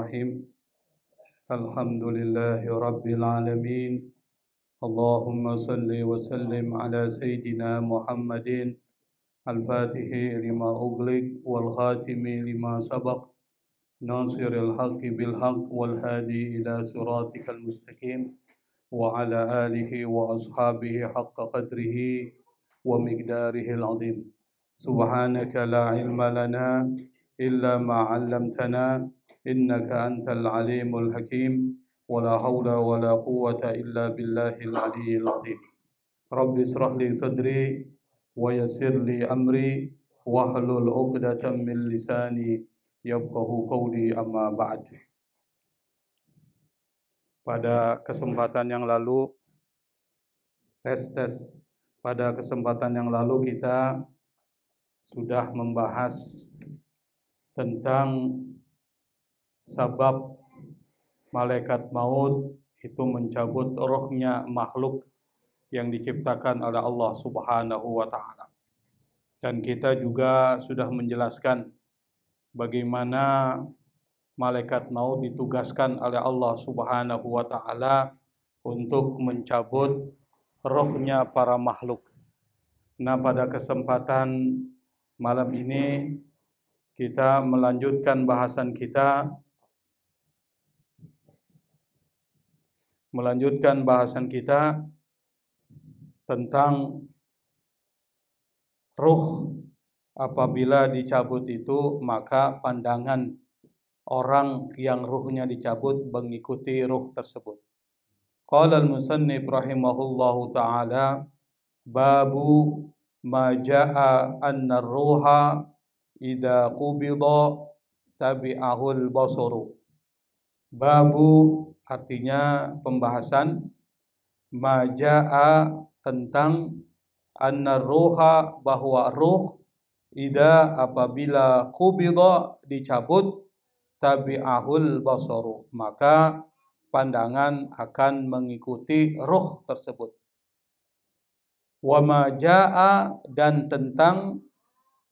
Bismillahirrahmanirrahim. Alhamdulillahi Rabbil Alamin. Allahumma salli wa sallim ala Sayyidina Muhammadin al-Fatihi lima ughliq wal khatimi lima sabaq nasiril haqqi bil haqq wal hadi ila siratikal mustaqim wa ala alihi wa ashabihi haqqa qadrihi wa miqdarihi al-azim. Subhanaka la ilma lana illa ma 'allamtana innaka antal alimul hakim wa la haula wa la quwwata illa billahil aliyyil azim. Rabbi israh li sadri wa yassir li amri wahlul 'uqdatam min lisani yafqahu qawli, amma ba'd. Pada kesempatan yang lalu pada kesempatan yang lalu kita sudah membahas tentang sabab malaikat maut itu mencabut rohnya makhluk yang diciptakan oleh Allah Subhanahu wa taala. Dan kita juga sudah menjelaskan bagaimana malaikat maut ditugaskan oleh Allah Subhanahu wa taala untuk mencabut rohnya para makhluk. Nah, pada kesempatan malam ini kita melanjutkan bahasan kita tentang ruh. Apabila dicabut itu, maka pandangan orang yang ruhnya dicabut mengikuti ruh tersebut. Qala al-musannif rahimahullahu ta'ala, babu ma jaa anna ruha idza qubida tabi'ahul basaru. Babu artinya pembahasan, ma jaa tentang, anna ruha bahwa ruh, idza apabila qubida dicabut, tabi'ahul basaru maka pandangan akan mengikuti ruh tersebut. Wa ma jaa dan tentang,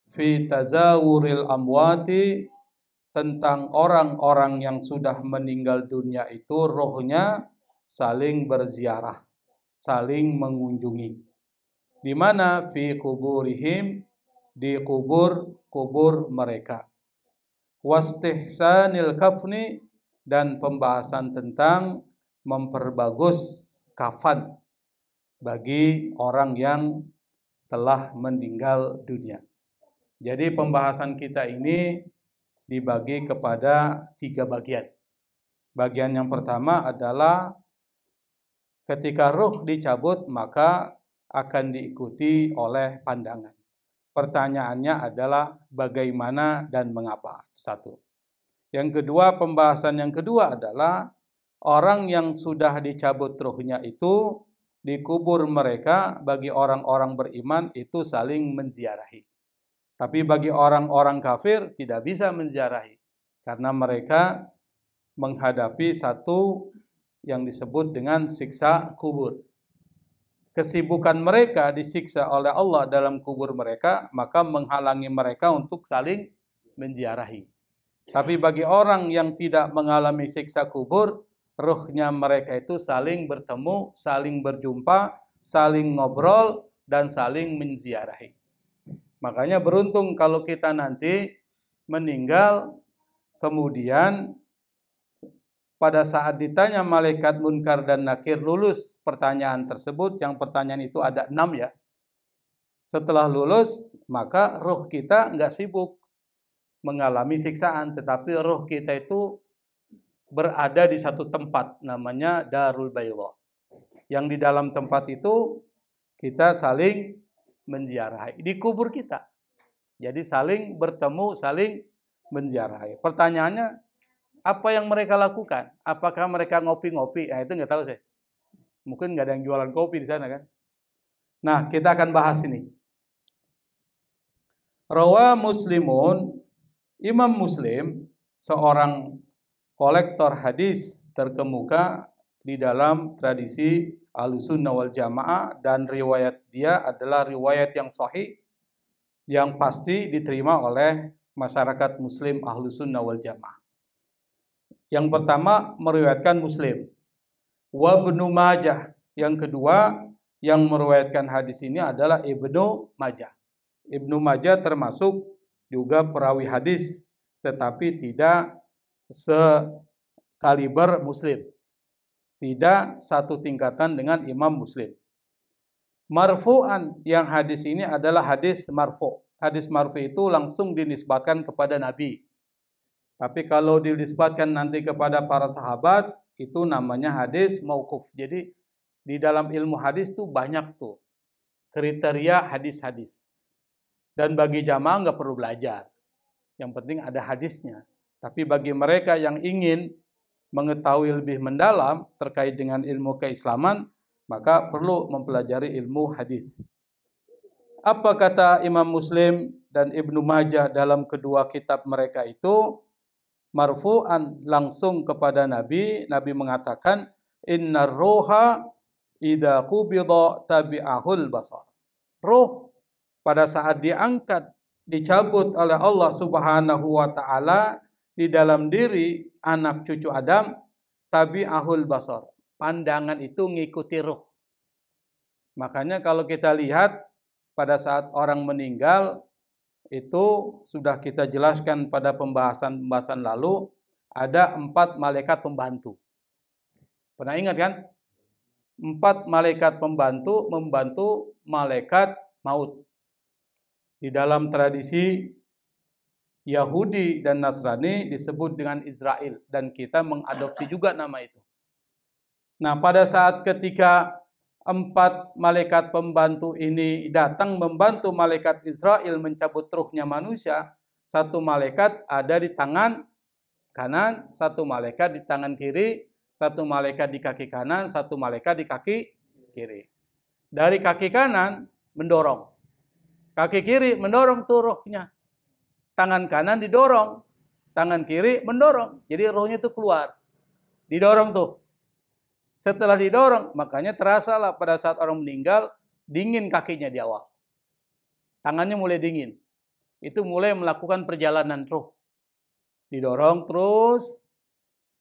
fi tazawuril amwati tentang orang-orang yang sudah meninggal dunia itu rohnya saling berziarah, saling mengunjungi. Di mana? Fi kuburihim, di kubur mereka. Wastihsanil kafni dan pembahasan tentang memperbagus kafan bagi orang yang telah meninggal dunia. Jadi pembahasan kita ini dibagi kepada 3 bagian. Bagian yang pertama adalah ketika ruh dicabut maka akan diikuti oleh pandangan. Pertanyaannya adalah bagaimana dan mengapa? 1. Yang kedua, pembahasan yang kedua adalah orang yang sudah dicabut ruhnya itu di kubur mereka, bagi orang-orang beriman itu saling menziarahi. Tapi bagi orang-orang kafir tidak bisa menziarahi karena mereka menghadapi satu yang disebut dengan siksa kubur. Kesibukan mereka disiksa oleh Allah dalam kubur mereka, maka menghalangi mereka untuk saling menziarahi. Tapi bagi orang yang tidak mengalami siksa kubur, ruhnya mereka itu saling bertemu, saling berjumpa, saling ngobrol, dan saling menziarahi. Makanya beruntung kalau kita nanti meninggal, kemudian pada saat ditanya malaikat Munkar dan Nakir lulus pertanyaan tersebut, yang pertanyaan itu ada 6 ya. Setelah lulus, maka ruh kita nggak sibuk mengalami siksaan, tetapi ruh kita itu berada di satu tempat, namanya Darul Bayda. Yang di dalam tempat itu kita saling menziarahi di kubur kita. Jadi saling bertemu, saling menziarahi. Pertanyaannya, apa yang mereka lakukan? Apakah mereka ngopi-ngopi? Nah, itu nggak tahu saya. Mungkin nggak ada yang jualan kopi di sana kan. Nah, kita akan bahas ini. Rawa Muslimun, Imam Muslim, seorang kolektor hadis terkemuka di dalam tradisi Ahlussunnah wal Jamaah, dan riwayat dia adalah riwayat yang sahih, yang pasti diterima oleh masyarakat muslim Ahlussunnah wal Jamaah. Yang pertama meriwayatkan Muslim. Wa Ibnu Majah. Yang kedua yang meriwayatkan hadis ini adalah Ibnu Majah. Ibnu Majah termasuk juga perawi hadis, tetapi tidak sekaliber Muslim. Tidak satu tingkatan dengan Imam Muslim. Marfu'an, yang hadis ini adalah hadis marfu'. Hadis marfu' itu langsung dinisbatkan kepada Nabi. Tapi kalau dinisbatkan nanti kepada para sahabat, itu namanya hadis mauquf. Jadi di dalam ilmu hadis tuh banyak tuh kriteria hadis-hadis. Dan bagi jamaah nggak perlu belajar. Yang penting ada hadisnya. Tapi bagi mereka yang ingin mengetahui lebih mendalam terkait dengan ilmu keislaman, maka perlu mempelajari ilmu hadis. Apa kata Imam Muslim dan Ibnu Majah dalam kedua kitab mereka itu? Marfu'an, langsung kepada Nabi. Nabi mengatakan, innar ruha idza qubida tabi'ahul basar. Ruh pada saat diangkat, dicabut oleh Allah Subhanahu wa taala di dalam diri anak cucu Adam, tabi'ahul basar. Pandangan itu ngikuti ruh. Makanya kalau kita lihat pada saat orang meninggal, itu sudah kita jelaskan pada pembahasan lalu, ada 4 malaikat pembantu. Pernah ingat kan? 4 malaikat pembantu membantu malaikat maut. Di dalam tradisi Yahudi dan Nasrani disebut dengan Israel, dan kita mengadopsi juga nama itu. Nah, pada saat ketika 4 malaikat pembantu ini datang membantu malaikat Israel mencabut ruhnya manusia, 1 malaikat ada di tangan kanan, 1 malaikat di tangan kiri, 1 malaikat di kaki kanan, 1 malaikat di kaki kiri. Dari kaki kanan mendorong, kaki kiri mendorong tuh ruhnya, tangan kanan didorong, tangan kiri mendorong, jadi ruhnya itu keluar, didorong tuh. Setelah didorong, makanya terasalah pada saat orang meninggal, dingin kakinya di awal. Tangannya mulai dingin. Itu mulai melakukan perjalanan ruh. Didorong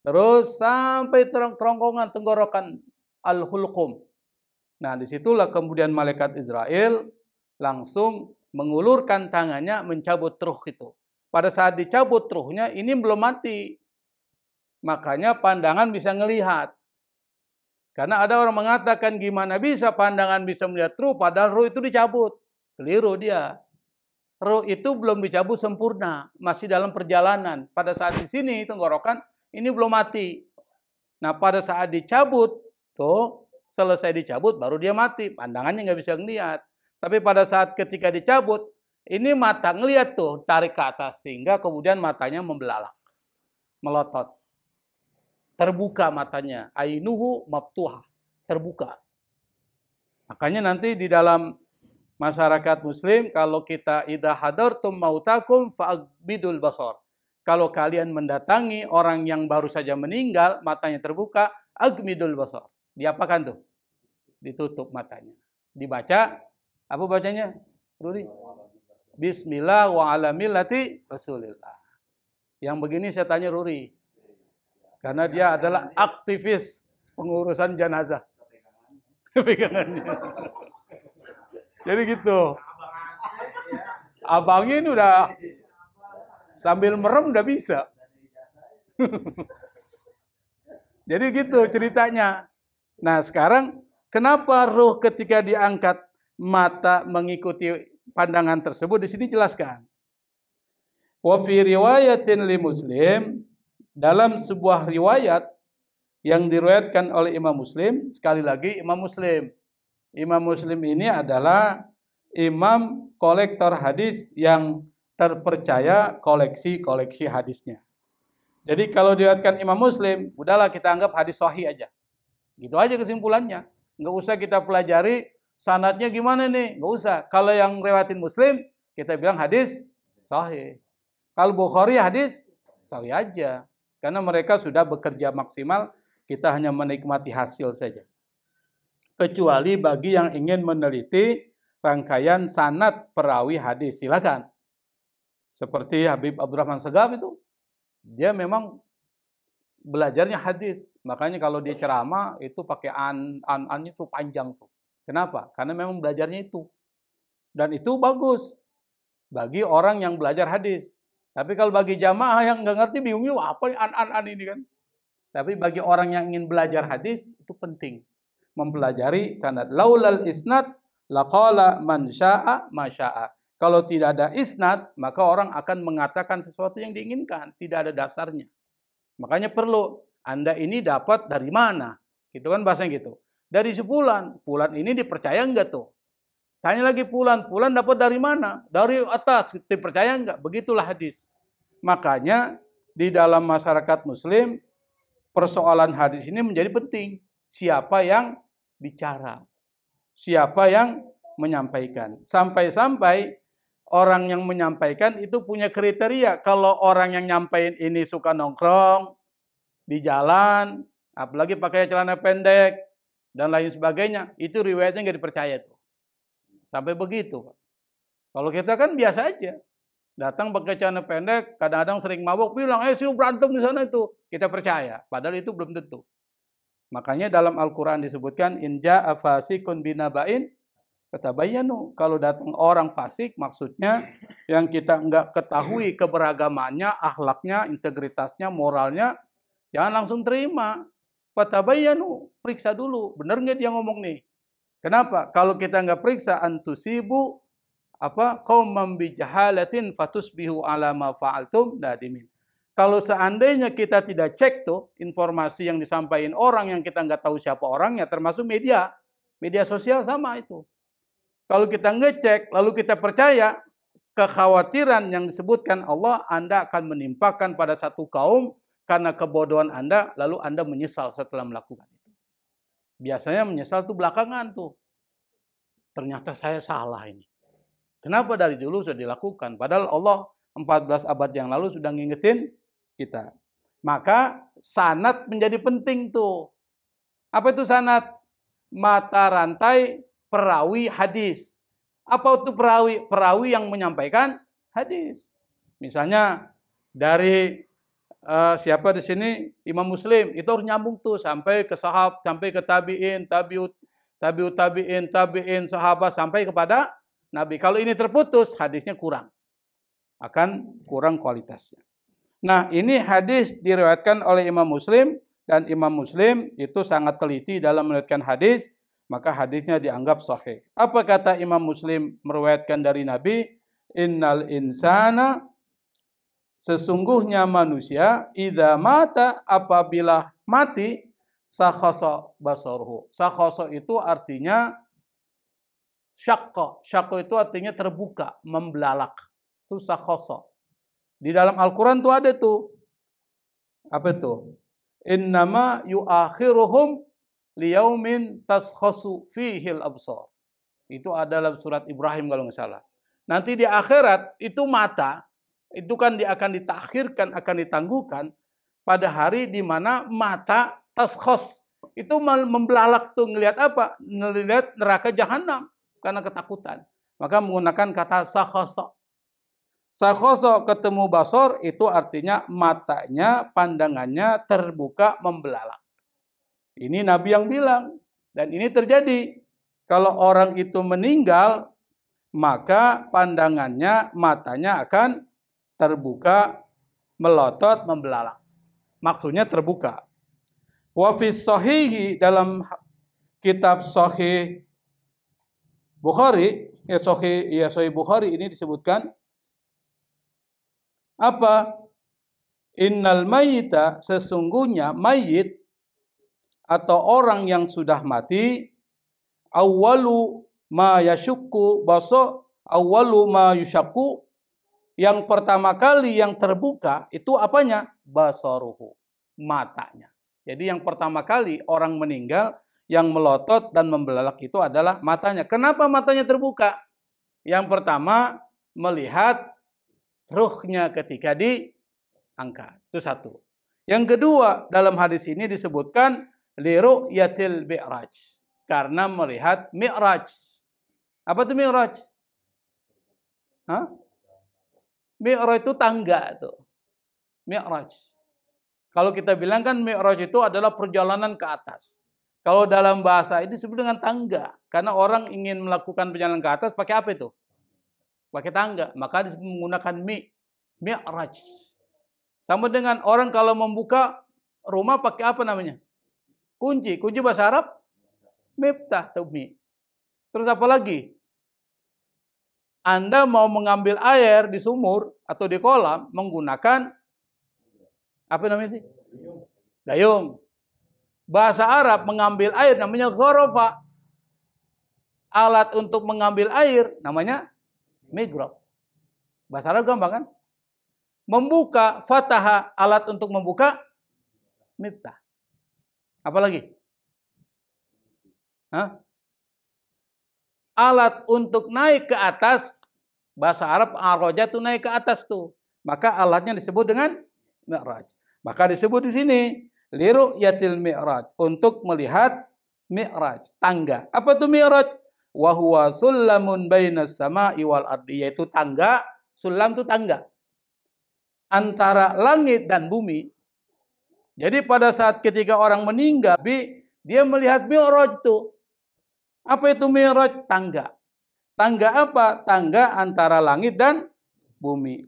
terus sampai kerongkongan tenggorokan al-hulqum. Nah, disitulah kemudian malaikat Israel langsung mengulurkan tangannya mencabut ruh itu. Pada saat dicabut ruhnya, ini belum mati. Makanya pandangan bisa ngelihat. Karena ada orang mengatakan gimana bisa pandangan bisa melihat ruh padahal ruh itu dicabut. Keliru dia. Ruh itu belum dicabut sempurna, masih dalam perjalanan. Pada saat di sini tenggorokan ini belum mati. Nah, pada saat dicabut tuh selesai dicabut baru dia mati, pandangannya nggak bisa ngelihat. Tapi pada saat ketika dicabut ini mata ngelihat tuh, tarik ke atas sehingga kemudian matanya membelalak, melotot. Terbuka matanya, ainuhu maftuha, terbuka. Makanya nanti di dalam masyarakat muslim, kalau kita idza hadartum mautakum fa'bidul basar. Kalau kalian mendatangi orang yang baru saja meninggal, matanya terbuka, agmidul basar. Diapakan tuh? Ditutup matanya. Dibaca, apa bacanya? Ruri? Bismillah wa ala millati Rasulillah. Yang begini saya tanya Ruri. Karena dia adalah aktivis pengurusan jenazah. Pegangannya. Jadi gitu. Abangnya ini udah sambil merem udah bisa. Jadi gitu ceritanya. Nah sekarang kenapa ruh ketika diangkat mata mengikuti pandangan tersebut, di sini jelaskan. Wa fi riwayatin li Muslim, dalam sebuah riwayat yang diriwayatkan oleh Imam Muslim, sekali lagi Imam Muslim. Imam Muslim ini adalah imam kolektor hadis yang terpercaya koleksi-koleksi hadisnya. Jadi kalau diriwayatkan Imam Muslim, udahlah kita anggap hadis sahih aja. Gitu aja kesimpulannya. Nggak usah kita pelajari sanadnya gimana nih, nggak usah. Kalau yang riwayatin Muslim, kita bilang hadis sahih. Kalau Bukhari hadis sahih aja. Karena mereka sudah bekerja maksimal, kita hanya menikmati hasil saja. Kecuali bagi yang ingin meneliti rangkaian sanad perawi hadis, silakan. Seperti Habib Abdurrahman Segaf itu, dia memang belajarnya hadis. Makanya kalau dia ceramah itu pakai an-annya tuh panjang tuh. Kenapa? Karena memang belajarnya itu. Dan itu bagus bagi orang yang belajar hadis. Tapi kalau bagi jamaah yang nggak ngerti bingung, apa an-an ini kan? Tapi bagi orang yang ingin belajar hadis itu penting mempelajari sanad. Laulal isnad laqala man syaa ma syaa. Kalau tidak ada isnad, maka orang akan mengatakan sesuatu yang diinginkan, tidak ada dasarnya. Makanya perlu Anda ini dapat dari mana? Gitu kan bahasanya gitu. Dari sebulan, bulan ini dipercaya enggak tuh? Tanya lagi Fulan dapat dari mana? Dari atas, dipercaya enggak? Begitulah hadis. Makanya di dalam masyarakat muslim persoalan hadis ini menjadi penting. Siapa yang bicara? Siapa yang menyampaikan? Sampai-sampai orang yang menyampaikan itu punya kriteria. Kalau orang yang nyampaikan ini suka nongkrong di jalan, apalagi pakai celana pendek dan lain sebagainya, itu riwayatnya nggak dipercaya tuh. Sampai begitu. Kalau kita kan biasa aja. Datang pakai celana pendek, kadang-kadang sering mabuk, bilang, siu berantem di sana itu. Kita percaya, padahal itu belum tentu. Makanya dalam Al-Quran disebutkan, in ja'a fasikun binaba'in, fatabayyanu. Kalau datang orang fasik, maksudnya yang kita enggak ketahui keberagamannya, akhlaknya, integritasnya, moralnya, jangan langsung terima. Fatabayyanu, periksa dulu, benar nggak dia ngomong nih? Kenapa? Kalau kita nggak periksa, antusibu qaumam bijahalatin fatusbihu ala ma fa'altum nadimin. Kalau seandainya kita tidak cek tuh informasi yang disampaikan orang yang kita nggak tahu siapa orangnya, termasuk media sosial sama itu. Kalau kita ngecek lalu kita percaya, kekhawatiran yang disebutkan Allah, Anda akan menimpakan pada satu kaum karena kebodohan Anda, lalu Anda menyesal setelah melakukan itu. Biasanya menyesal tuh belakangan tuh. Ternyata saya salah ini. Kenapa dari dulu sudah dilakukan? Padahal Allah 14 abad yang lalu sudah ngingetin kita. Maka sanad menjadi penting tuh. Apa itu sanad? Mata rantai perawi hadis. Apa itu perawi? Perawi yang menyampaikan hadis. Misalnya dari siapa di sini Imam Muslim, itu harus nyambung tuh sampai ke sahab, sampai ke tabiin, tabiin, sahabat sampai kepada Nabi. Kalau ini terputus, hadisnya kurang. Akan kurang kualitasnya. Nah, ini hadis diriwayatkan oleh Imam Muslim, dan Imam Muslim itu sangat teliti dalam meriwayatkan hadis, maka hadisnya dianggap sahih. Apa kata Imam Muslim meriwayatkan dari Nabi? Innal insana, sesungguhnya manusia, idza mata, apabila mati, sakhasa basaruhu. Sakhasa itu artinya syakko itu artinya terbuka, membelalak. Itu sakhoso. Di dalam Al-Quran tuh ada tuh. Apa itu? Innama yuakhiruhum liyaumin taskhosu fihil absar. Itu adalah surat Ibrahim kalau nggak salah. Nanti di akhirat itu mata, itu kan akan ditakhirkan, akan ditangguhkan pada hari di mana mata taskhos. Itu membelalak tuh, ngelihat apa? Ngelihat neraka jahanam. Karena ketakutan. Maka menggunakan kata sakhoso. Sakhoso ketemu basor itu artinya matanya, pandangannya terbuka, membelalak. Ini Nabi yang bilang. Dan ini terjadi. Kalau orang itu meninggal, maka pandangannya, matanya akan terbuka, melotot, membelalak. Maksudnya terbuka. Wa fis sahihi, dalam kitab sahih Bukhari, Sahih Bukhari ini disebutkan apa? Innal mayyita, sesungguhnya mayit atau orang yang sudah mati, awwalu ma yashukku baso, awwalu ma yushakku, yang pertama kali yang terbuka itu apanya? Basaruhu, matanya. Jadi yang pertama kali orang meninggal yang melotot dan membelalak itu adalah matanya. Kenapa matanya terbuka? Yang pertama, melihat ruhnya ketika diangkat. Itu satu. Yang kedua, dalam hadis ini disebutkan liru'yatil mi'raj. Karena melihat mi'raj. Apa itu mi'raj? Mi'raj itu tangga tuh. Mi'raj. Kalau kita bilang kan mi'raj itu adalah perjalanan ke atas. Kalau dalam bahasa ini disebut dengan tangga. Karena orang ingin melakukan perjalanan ke atas pakai apa itu? Pakai tangga. Maka disebut menggunakan mi'raj. Sama dengan orang kalau membuka rumah pakai apa namanya? Kunci. Kunci bahasa Arab? Miftah atau mi. Terus apa lagi? Anda mau mengambil air di sumur atau di kolam menggunakan apa namanya sih? Gayung. Bahasa Arab mengambil air namanya gharafa. Alat untuk mengambil air namanya migrab. Bahasa Arab gampang kan? Membuka, fataha, alat untuk membuka miftah. Apa lagi? Hah? Alat untuk naik ke atas, bahasa Arab araja itu naik ke atas tuh. Maka alatnya disebut dengan mi'raj. Maka disebut di sini liru'yatil mi'raj, untuk melihat mi'raj, tangga. Apa tuh mi'raj? Wa huwa sullamun bainas sama'i wal ardi, yaitu tangga. Sulam itu tangga antara langit dan bumi. Jadi pada saat ketika orang meninggal, dia melihat mi'raj itu. Apa itu mi'raj? Tangga. Tangga apa? Tangga antara langit dan bumi.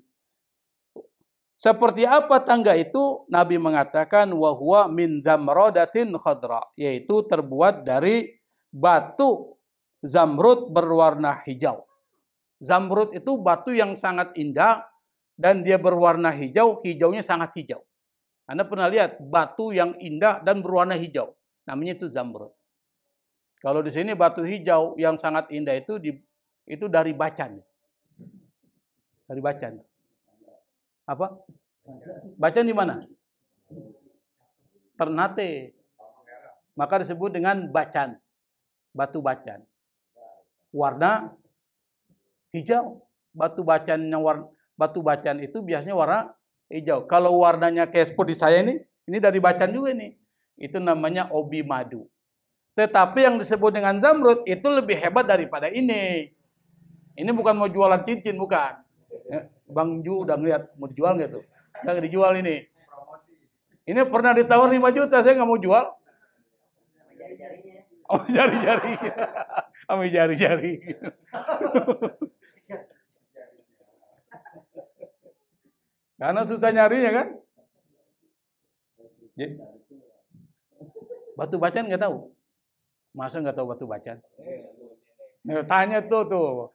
Seperti apa tangga itu? Nabi mengatakan wa huwa min zamradatin khadra, yaitu terbuat dari batu zamrud berwarna hijau. Zamrud itu batu yang sangat indah dan dia berwarna hijau, hijaunya sangat hijau. Anda pernah lihat batu yang indah dan berwarna hijau? Namanya itu zamrud. Kalau di sini batu hijau yang sangat indah itu dari bacan. Dari bacan. Apa? Bacan di mana? Ternate. Maka disebut dengan bacan. Batu bacan. Warna hijau. Batu bacan itu biasanya warna hijau. Kalau warnanya kayak seperti saya ini dari bacan juga nih. Itu namanya obi madu. Tetapi yang disebut dengan zamrud itu lebih hebat daripada ini. Ini bukan mau jualan cincin, bukan. Bang Ju udah ngeliat mau dijual nggak tuh? Nggak dijual ini. Ini pernah ditawar 5 juta, saya nggak mau jual. Oh, jari-jari. Ambil jari-jari. Karena susah nyarinya kan? Batu bacan nggak tahu. Masa nggak tahu batu bacan? Nih, tanya tuh.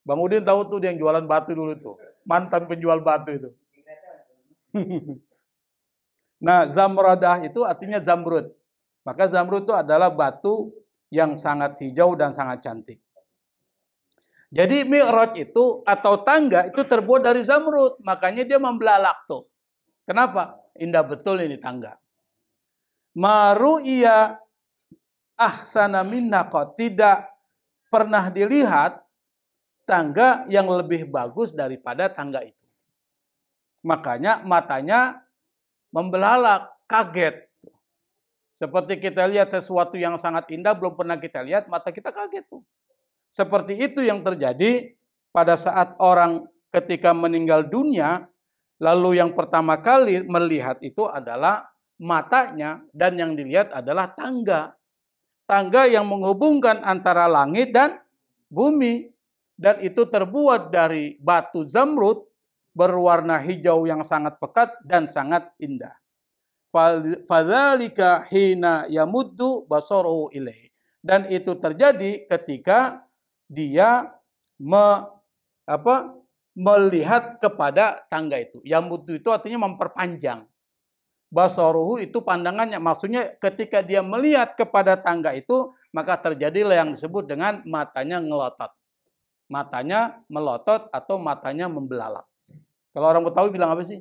Bang Udin tahu tuh dia yang jualan batu dulu tuh. Mantan penjual batu itu. Nah, zamradah itu artinya zamrud. Maka zamrud itu adalah batu yang sangat hijau dan sangat cantik. Jadi mi'raj itu atau tangga itu terbuat dari zamrud. Makanya dia membelalak tuh. Kenapa? Indah betul ini tangga. Maru'iya ahsana minna, tidak pernah dilihat tangga yang lebih bagus daripada tangga itu. Makanya matanya membelalak, kaget. Seperti kita lihat sesuatu yang sangat indah belum pernah kita lihat, mata kita kaget tuh. Seperti itu yang terjadi pada saat orang ketika meninggal dunia, lalu yang pertama kali melihat itu adalah matanya, dan yang dilihat adalah tangga. Tangga yang menghubungkan antara langit dan bumi. Dan itu terbuat dari batu zamrud berwarna hijau yang sangat pekat dan sangat indah. Fadzalika hina yamuddu basaruhu ilaih. Dan itu terjadi ketika dia melihat kepada tangga itu. Yamuddu itu artinya memperpanjang. Basaruhu itu pandangannya, maksudnya ketika dia melihat kepada tangga itu, maka terjadilah yang disebut dengan matanya ngelotot. Matanya melotot atau matanya membelalak. Kalau orang Betawi bilang apa sih?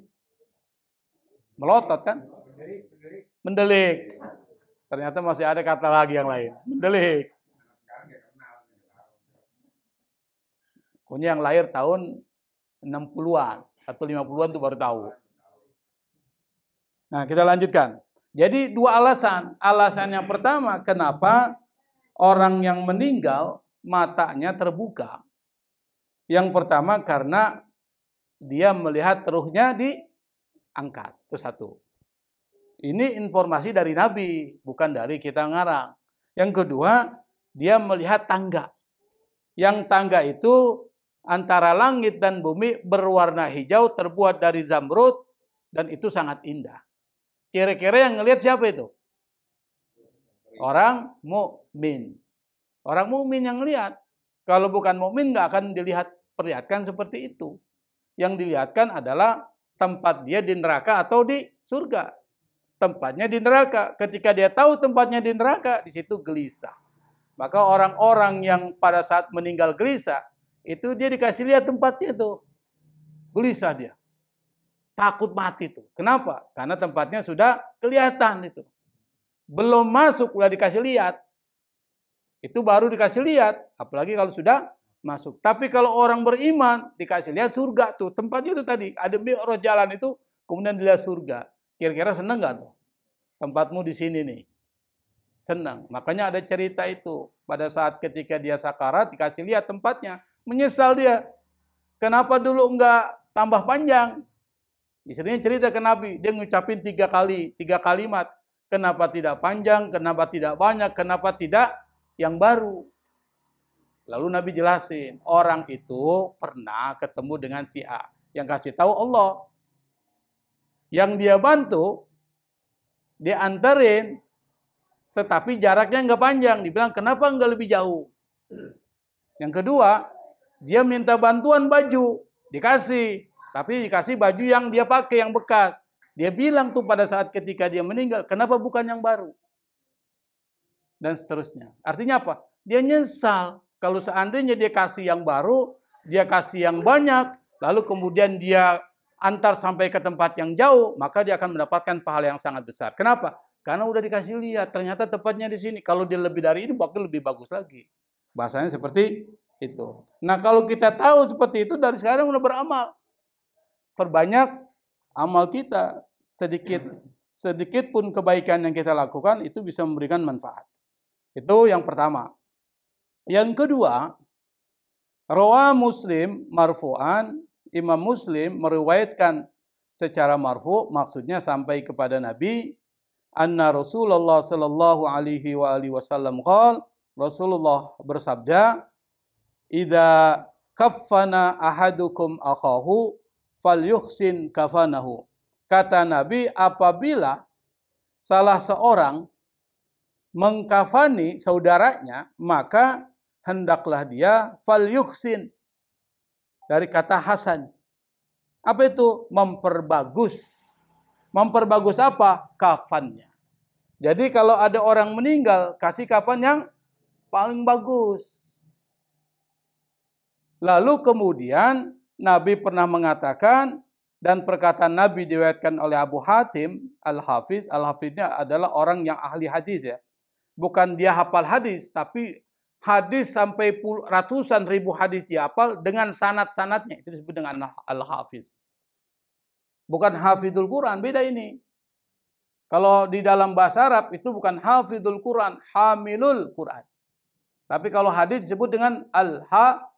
Melotot kan? Mendelik. Ternyata masih ada kata lagi yang lain. Mendelik. Pokoknya yang lahir tahun 60-an atau 50-an itu baru tahu. Nah, kita lanjutkan. Jadi 2 alasan. Alasan yang pertama, kenapa orang yang meninggal matanya terbuka. Yang pertama karena dia melihat ruhnya diangkat. Itu satu. Ini informasi dari Nabi, bukan dari kita ngarang. Yang kedua, dia melihat tangga. Yang tangga itu antara langit dan bumi berwarna hijau, terbuat dari zamrud, dan itu sangat indah. Kira-kira yang ngelihat siapa itu? Orang mukmin. Orang mukmin yang lihat. Kalau bukan mukmin nggak akan perlihatkan seperti itu. Yang dilihatkan adalah tempat dia di neraka atau di surga. Tempatnya di neraka. Ketika dia tahu tempatnya di neraka, di situ gelisah. Maka orang-orang yang pada saat meninggal gelisah, itu dia dikasih lihat tempatnya itu. Gelisah dia. Takut mati itu. Kenapa? Karena tempatnya sudah kelihatan itu. Belum masuk, udah dikasih lihat. Itu baru dikasih lihat. Apalagi kalau sudah masuk. Tapi kalau orang beriman, dikasih lihat surga tuh. Tempatnya itu tadi. Ada mi'raj jalan itu, kemudian dilihat surga. Kira-kira senang nggak tuh? Tempatmu di sini nih. Senang. Makanya ada cerita itu. Pada saat ketika dia sakarat, dikasih lihat tempatnya. Menyesal dia. Kenapa dulu enggak tambah panjang? Istrinya cerita ke Nabi. Dia ngucapin 3 kalimat. Kenapa tidak panjang? Kenapa tidak banyak? Kenapa tidak yang baru? Lalu Nabi jelasin. Orang itu pernah ketemu dengan si A. Yang kasih tahu Allah. Yang dia bantu, dia anterin, tetapi jaraknya nggak panjang. Dibilang, kenapa nggak lebih jauh? Yang kedua, dia minta bantuan baju. Dikasih. Tapi dikasih baju yang dia pakai, yang bekas. Dia bilang tuh pada saat ketika dia meninggal, kenapa bukan yang baru? Dan seterusnya. Artinya apa? Dia nyesal. Kalau seandainya dia kasih yang baru, dia kasih yang banyak, lalu kemudian dia antar sampai ke tempat yang jauh, maka dia akan mendapatkan pahala yang sangat besar. Kenapa? Karena udah dikasih lihat, ternyata tempatnya di sini. Kalau dia lebih dari ini, bakal lebih bagus lagi. Bahasanya seperti itu. Nah, kalau kita tahu seperti itu, dari sekarang udah beramal. Perbanyak amal kita. Sedikit pun kebaikan yang kita lakukan, itu bisa memberikan manfaat. Itu yang pertama. Yang kedua, rawa Muslim marfu'an, Imam Muslim meriwayatkan secara marfu, maksudnya sampai kepada Nabi, anna Rasulullah sallallahu alaihi wasallam qala, Rasulullah bersabda, idza kaffana ahadukum akhahu falyuhsin kafanahu. Kata Nabi, apabila salah seorang mengkafani saudaranya, maka hendaklah dia falyuhsin. Dari kata hasan. Apa itu? Memperbagus. Memperbagus apa? Kafannya. Jadi kalau ada orang meninggal, kasih kafan yang paling bagus. Lalu kemudian Nabi pernah mengatakan, dan perkataan Nabi diriwayatkan oleh Abu Hatim Al-Hafiz. Al-Hafiznya adalah orang yang ahli hadis ya. Bukan dia hafal hadis, tapi hadis sampai ratusan ribu hadis dia hafal dengan sanad-sanadnya. Itu disebut dengan Al-Hafiz. Bukan hafidul Quran, beda ini. Kalau di dalam bahasa Arab itu bukan hafidul Quran, hamilul Quran. Tapi kalau hadis disebut dengan Al-Hafiz.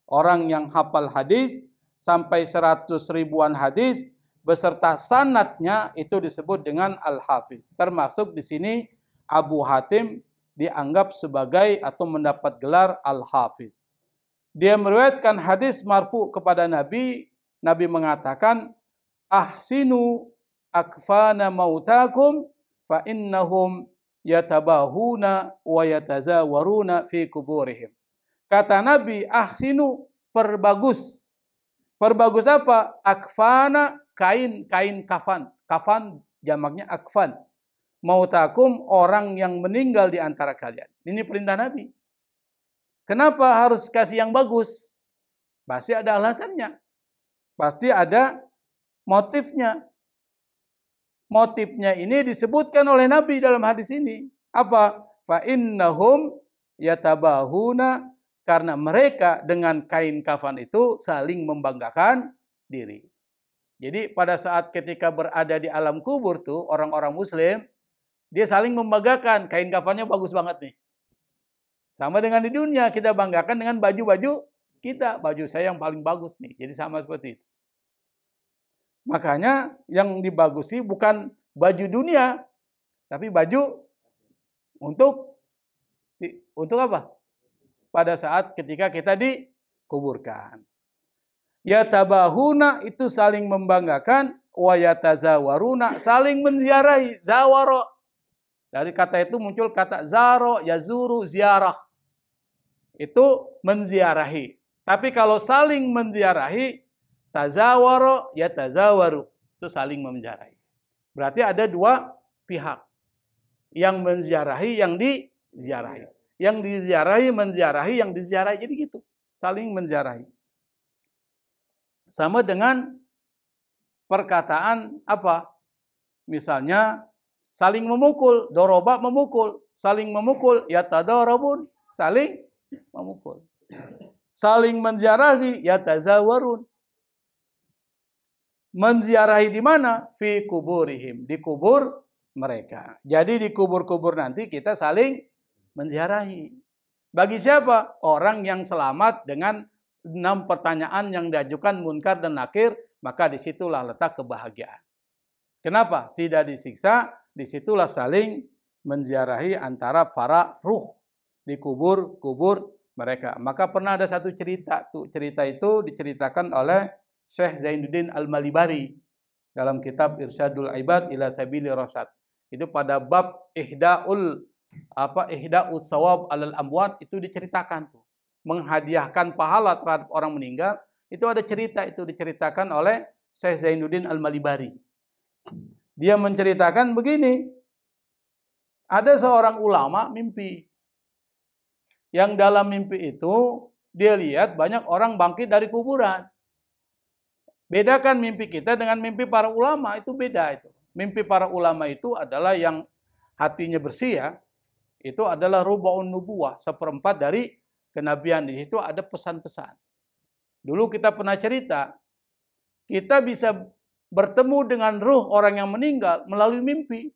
Orang yang hafal hadis sampai 100 ribuan hadis beserta sanadnya itu disebut dengan Al-Hafiz. Termasuk di sini Abu Hatim dianggap sebagai atau mendapat gelar Al-Hafiz. Dia meriwayatkan hadis marfu kepada Nabi. Nabi mengatakan, ahsinu akfana mautakum fa innahum yatabahuna wa yatazawaruna fi kuburihim. Kata Nabi, ahsinu, perbagus. Perbagus apa? Akfana, kain kafan. Kafan jamaknya akfan. Mautakum, orang yang meninggal di antara kalian. Ini perintah Nabi. Kenapa harus kasih yang bagus? Pasti ada alasannya. Pasti ada motifnya. Motifnya ini disebutkan oleh Nabi dalam hadis ini. Apa? Fa innahum yatabahuna, karena mereka dengan kain kafan itu saling membanggakan diri. Jadi pada saat ketika berada di alam kubur tuh orang-orang muslim, dia saling membanggakan, kain kafannya bagus banget nih. Sama dengan di dunia, kita banggakan dengan baju-baju kita, baju saya yang paling bagus nih. Jadi sama seperti itu. Makanya yang dibagusi bukan baju dunia, tapi baju untuk apa? Pada saat ketika kita dikuburkan. Yatabahuna itu saling membanggakan, wa yatazawaruna saling menziarahi, zawaro. Dari kata itu muncul kata zaro, yazuru, ziarah. Itu menziarahi. Tapi kalau saling menziarahi, tazawaro, yatazawaru. Itu saling menziarahi. Berarti ada dua pihak. Yang menziarahi, yang diziarahi. Yang diziarahi, menziarahi, yang diziarahi. Jadi gitu. Saling menziarahi. Sama dengan perkataan apa? Misalnya, saling memukul, doroba memukul, saling memukul, yatadarabun, saling memukul. Saling menziarahi, yatazawarun. Menziarahi di mana? Fi kuburihim, di kubur mereka. Jadi di kubur-kubur nanti kita saling menziarahi. Bagi siapa? Orang yang selamat dengan 6 pertanyaan yang diajukan Munkar dan Nakir, maka disitulah letak kebahagiaan. Kenapa? Tidak disiksa, disitulah saling menziarahi antara para ruh di kubur-kubur mereka. Maka pernah ada satu cerita, cerita itu diceritakan oleh Syekh Zainuddin Al-Malibari dalam kitab Irsyadul Ibad ila Sabili Rasyad. Itu pada bab ihda'ul sawab alal amwat itu diceritakan tuh. Menghadiahkan pahala terhadap orang meninggal, itu ada cerita itu diceritakan oleh Syekh Zainuddin Al-Malibari. Dia menceritakan begini. Ada seorang ulama mimpi. Yang dalam mimpi itu dia lihat banyak orang bangkit dari kuburan. Bedakan mimpi kita dengan mimpi para ulama, itu beda itu. Mimpi para ulama itu adalah yang hatinya bersih ya. Itu adalah rubaun nubuwah, 1/4 dari kenabian. Di situ ada pesan-pesan. Dulu kita pernah cerita, kita bisa bertemu dengan ruh orang yang meninggal melalui mimpi.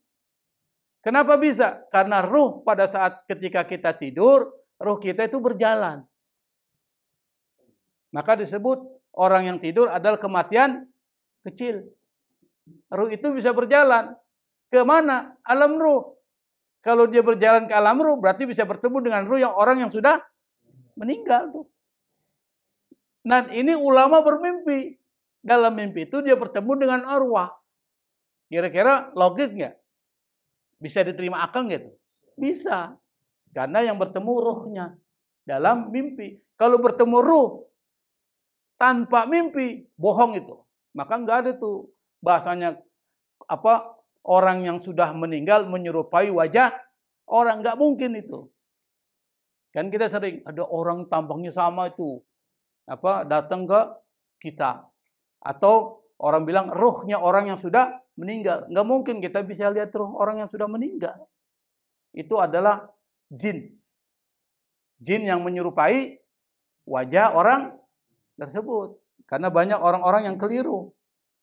Kenapa bisa? Karena ruh pada saat ketika kita tidur, ruh kita itu berjalan. Maka disebut orang yang tidur adalah kematian kecil. Ruh itu bisa berjalan. Ke mana? Alam ruh. Kalau dia berjalan ke alam ruh, berarti bisa bertemu dengan ruh yang orang yang sudah meninggal tuh. Nah, ini ulama bermimpi. Dalam mimpi itu dia bertemu dengan arwah. Kira-kira logis nggak? Bisa diterima akal nggak tuh? Bisa. Karena yang bertemu ruhnya dalam mimpi. Kalau bertemu ruh tanpa mimpi, bohong itu. Maka nggak ada tuh bahasanya apa, orang yang sudah meninggal menyerupai wajah orang, nggak mungkin itu. Kan kita sering ada orang tampangnya sama itu, apa, datang ke kita, atau orang bilang ruhnya orang yang sudah meninggal. Nggak mungkin kita bisa lihat ruh orang yang sudah meninggal. Itu adalah jin. Jin yang menyerupai wajah orang tersebut. Karena banyak orang-orang yang keliru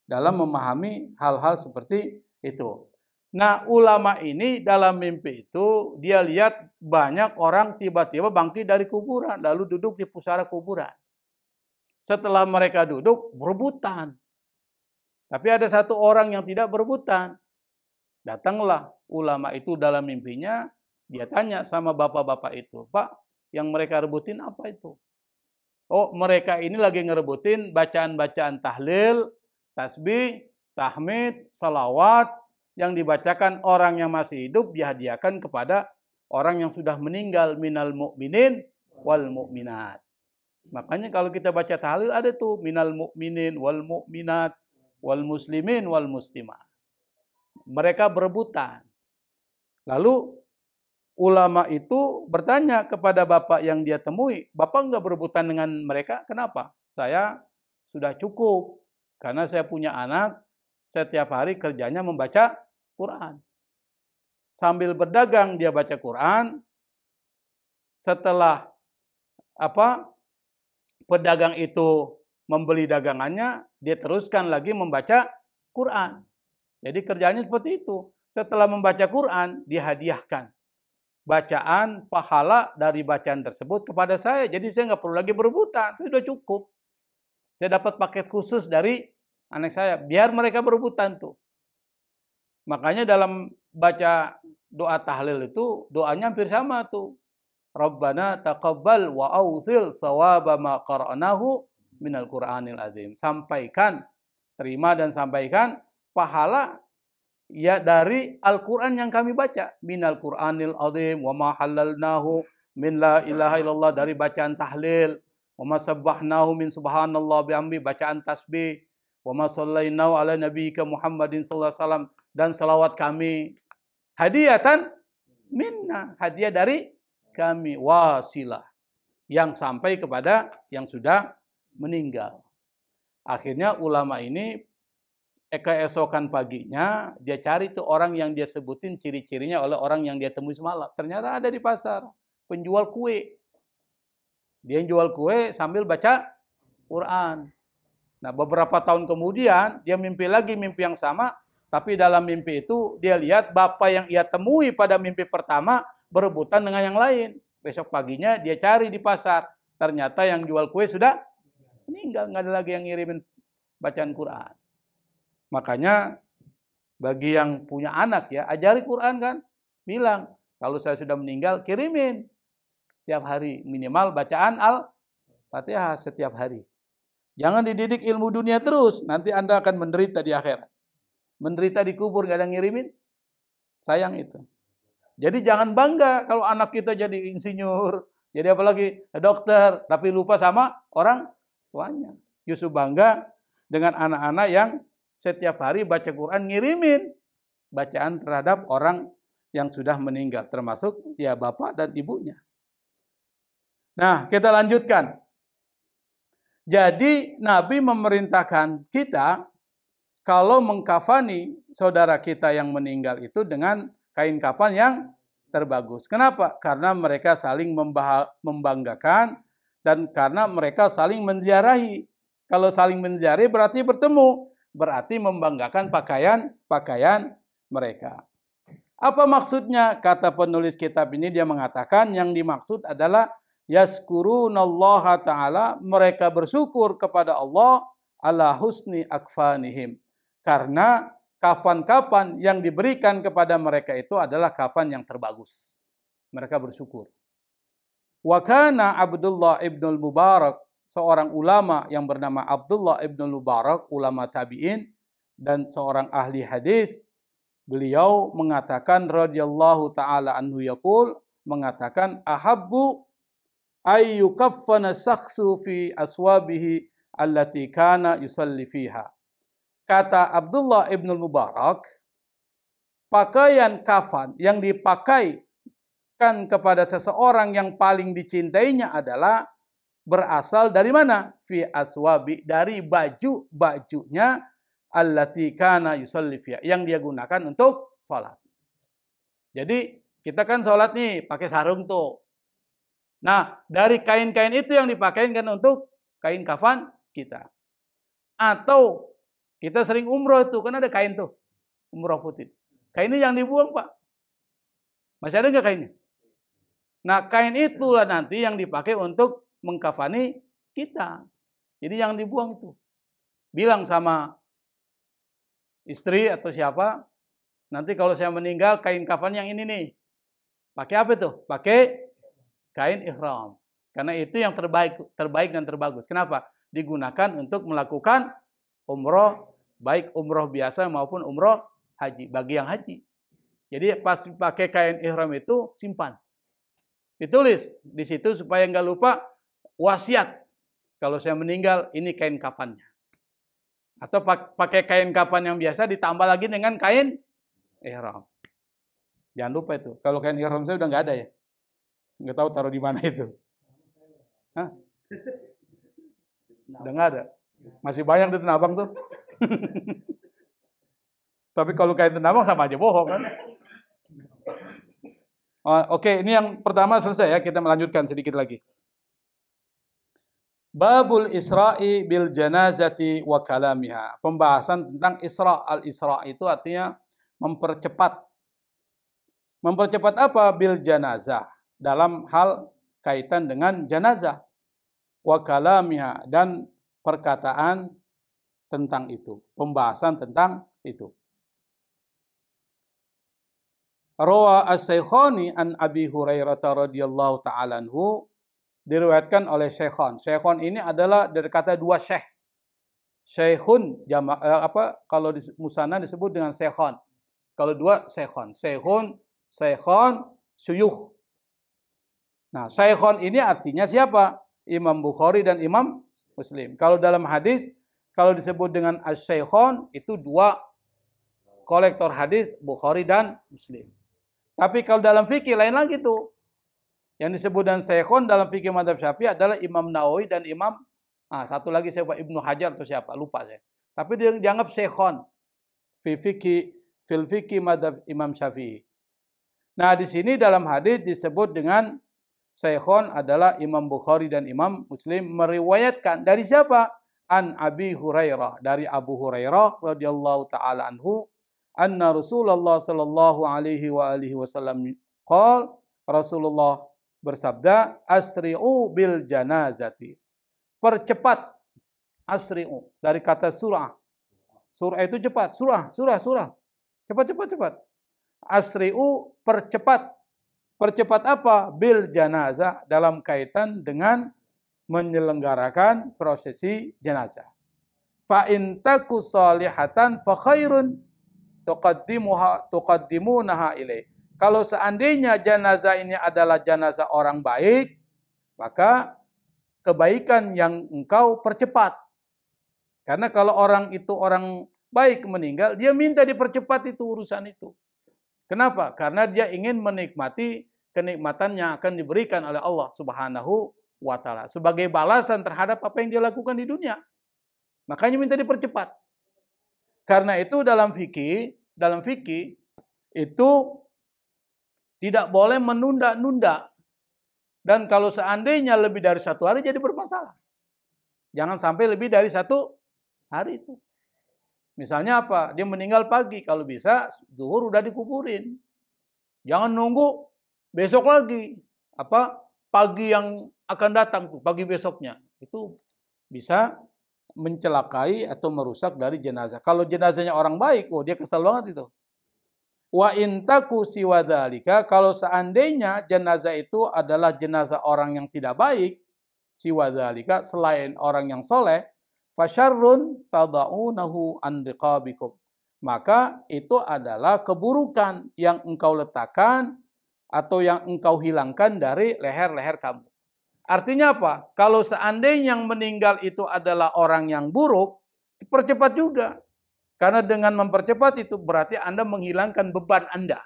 dalam memahami hal-hal seperti itu. Nah, ulama ini dalam mimpi itu dia lihat banyak orang tiba-tiba bangkit dari kuburan, lalu duduk di pusara kuburan. Setelah mereka duduk, berebutan. Tapi ada satu orang yang tidak berebutan. Datanglah ulama itu dalam mimpinya, dia tanya sama bapak-bapak itu, "Pak, yang mereka rebutin apa itu?" "Oh, mereka ini lagi ngerebutin bacaan-bacaan tahlil, tasbih, tahmid, salawat yang dibacakan orang yang masih hidup dihadiahkan kepada orang yang sudah meninggal, minal mu'minin wal mu'minat." Makanya kalau kita baca tahlil ada tuh minal mu'minin wal mu'minat wal muslimin wal muslimat. Mereka berebutan. Lalu ulama itu bertanya kepada bapak yang dia temui, "Bapak enggak berebutan dengan mereka? Kenapa?" "Saya sudah cukup. Karena saya punya anak, setiap hari kerjanya membaca Quran. Sambil berdagang dia baca Quran. Setelah pedagang itu membeli dagangannya, dia teruskan lagi membaca Quran. Jadi kerjanya seperti itu. Setelah membaca Quran, dihadiahkan. bacaan pahala dari bacaan tersebut kepada saya. Jadi saya nggak perlu lagi berebutan, sudah cukup. Saya dapat paket khusus dari anak saya, biar mereka berebutan tuh. Makanya dalam baca doa tahlil itu doanya hampir sama tuh. Rabbana taqabbal wa awsil sawaba ma qara'nahu minal Qur'anil azim. Sampaikan, terima dan sampaikan pahala ya dari Al-Quran yang kami baca. Minal Qur'anil azim wa ma halalnahu min la ilaha illallah, dari bacaan tahlil. Wa ma sabbahnahu min subhanallah bihamdi, bacaan tasbih. Wa ma sallainahu ala nabiyyika Muhammadin sallallahu alaihi wasallam, dan salawat kami. Hadiatan minna, hadiah dari kami, wasilah, yang sampai kepada yang sudah meninggal. Akhirnya ulama ini keesokan paginya dia cari tuh orang yang dia sebutin ciri-cirinya oleh orang yang dia temui semalam. Ternyata ada di pasar, penjual kue. Dia yang jual kue sambil baca Quran. Nah, beberapa tahun kemudian dia mimpi lagi mimpi yang sama, tapi dalam mimpi itu dia lihat bapak yang ia temui pada mimpi pertama berebutan dengan yang lain. Besok paginya dia cari di pasar. Ternyata yang jual kue sudah meninggal, nggak ada lagi yang ngirimin bacaan Quran. Makanya bagi yang punya anak ya, ajari Quran kan. Bilang, kalau saya sudah meninggal, kirimin setiap hari. Minimal bacaan Al-Fatihah setiap hari. Jangan dididik ilmu dunia terus. Nanti Anda akan menderita di akhirat. Menderita di kubur, nggak ada ngirimin. Sayang itu. Jadi jangan bangga kalau anak kita jadi insinyur. Jadi apalagi dokter. Tapi lupa sama orang tuanya. Justru bangga dengan anak-anak yang setiap hari baca Quran, ngirimin bacaan terhadap orang yang sudah meninggal, termasuk ya bapak dan ibunya. Nah, kita lanjutkan. Jadi Nabi memerintahkan kita kalau mengkafani saudara kita yang meninggal itu dengan kain kafan yang terbagus. Kenapa? Karena mereka saling membanggakan dan karena mereka saling menziarahi. Kalau saling menziarahi berarti bertemu. Berarti membanggakan pakaian mereka. Apa maksudnya? Kata penulis kitab ini, dia mengatakan yang dimaksud adalah yazkurunallaha ta'ala, mereka bersyukur kepada Allah ala husni akfanihim. Karena kafan-kafan yang diberikan kepada mereka itu adalah kafan yang terbagus. Mereka bersyukur. Wa kana Abdullah ibnul Mubarak, seorang ulama yang bernama Abdullah ibn Mubarak, ulama tabi'in dan seorang ahli hadis. Beliau mengatakan radhiyallahu taala anhu yaqul, mengatakan ahabbu ay yukaffana shakhsu fi aswabihi allati kana yusalli fiha. Kata Abdullah ibn Mubarak, pakaian kafan yang dipakaikan kepada seseorang yang paling dicintainya adalah berasal dari mana? Fi aswabi, dari baju-bajunya allati kana yusalli fiha, yang dia gunakan untuk sholat. Jadi kita kan sholat nih pakai sarung tuh. Nah, dari kain-kain itu yang dipakai kan untuk kain kafan kita. Atau kita sering umroh tuh, kan ada kain tuh, umroh putih. Kainnya yang dibuang, Pak. Masih ada nggak kainnya? Nah, kain itulah nanti yang dipakai untuk mengkafani kita. Jadi yang dibuang itu. Bilang sama istri atau siapa, nanti kalau saya meninggal kain kafan yang ini nih. Pakai apa tuh? Pakai kain ihram. Karena itu yang terbaik dan terbagus. Kenapa? Digunakan untuk melakukan umroh, baik umroh biasa maupun umroh haji, bagi yang haji. Jadi pas pakai kain ihram itu simpan. Ditulis di situ supaya nggak lupa, wasiat. Kalau saya meninggal, ini kain kafannya. Atau pakai kain kafan yang biasa ditambah lagi dengan kain ihram. Jangan lupa itu. Kalau kain ihram saya udah nggak ada ya. Nggak tahu taruh di mana itu. Hah? Udah nggak ada. Masih banyak di Tanah Abang tuh. Tapi kalau kain Tanah Abang sama aja bohong kan. Oke, ini yang pertama selesai ya. Kita melanjutkan sedikit lagi. Babul Isra'i bil janazati wa kalamiha. Pembahasan tentang Isra. Al-Isra itu artinya mempercepat Mempercepat apa? Bil janazah. Dalam hal kaitan dengan janazah. Wa kalamiha. Dan perkataan tentang itu. Pembahasan tentang itu. Rawa as-Syekhani an Abi Hurairah radhiyallahu ta'ala anhu, diriwayatkan oleh Syekhon. Syekhon ini adalah dari kata dua syekh. Syekhun kalau di musana disebut dengan Syekhon. Kalau dua Syekhon. Syekhon, syuyukh. Nah, Syekhon ini artinya siapa? Imam Bukhari dan Imam Muslim. Kalau dalam hadis, kalau disebut dengan as-Syekhon, itu dua kolektor hadis, Bukhari dan Muslim. Tapi kalau dalam fikih lain lagi tuh. Yang disebut dengan Syekhon dalam fikih mazhab Syafi'i adalah Imam Nawawi dan Imam satu lagi siapa, Ibnu Hajar atau siapa, lupa saya. Tapi dia dianggap Syekhon fil fikih mazhab Imam Syafi'i. Nah, di sini dalam hadis disebut dengan Syekhon adalah Imam Bukhari dan Imam Muslim meriwayatkan dari siapa? An Abi Hurairah, dari Abu Hurairah radhiyallahu taala anhu, anna Rasulullah sallallahu alaihi wa alihi wasallam qala, Rasulullah bersabda, asri'u bil janazati. Percepat. Asri'u dari kata surah. Surah itu cepat, surah. Cepat. Asri'u percepat. Percepat apa? Bil janazah, dalam kaitan dengan menyelenggarakan prosesi jenazah. Fa in taku salihatan fa khairun tuqaddimunaha ilaih. Kalau seandainya jenazah ini adalah jenazah orang baik, maka kebaikan yang engkau percepat. Karena kalau orang itu orang baik meninggal, dia minta dipercepat itu urusan itu. Kenapa? Karena dia ingin menikmati kenikmatan yang akan diberikan oleh Allah Subhanahu wa taala sebagai balasan terhadap apa yang dia lakukan di dunia. Makanya minta dipercepat. Karena itu dalam fikih itu tidak boleh menunda-nunda. Dan kalau seandainya lebih dari satu hari jadi bermasalah. Jangan sampai lebih dari satu hari itu. Misalnya apa? Dia meninggal pagi, kalau bisa zuhur udah dikuburin. Jangan nunggu besok lagi. Pagi yang akan datang tuh, pagi besoknya. Itu bisa mencelakai atau merusak dari jenazah. Kalau jenazahnya orang baik, dia kesal banget itu. Wa intaku siwadhalika, kalau seandainya jenazah itu adalah jenazah orang yang tidak baik, siwadhalika, selain orang yang soleh, fasyarrun tada'unahu an riqabikum, maka itu adalah keburukan yang engkau letakkan atau yang engkau hilangkan dari leher-leher kamu. Artinya apa? Kalau seandainya yang meninggal itu adalah orang yang buruk, percepat juga. Karena dengan mempercepat itu berarti Anda menghilangkan beban Anda.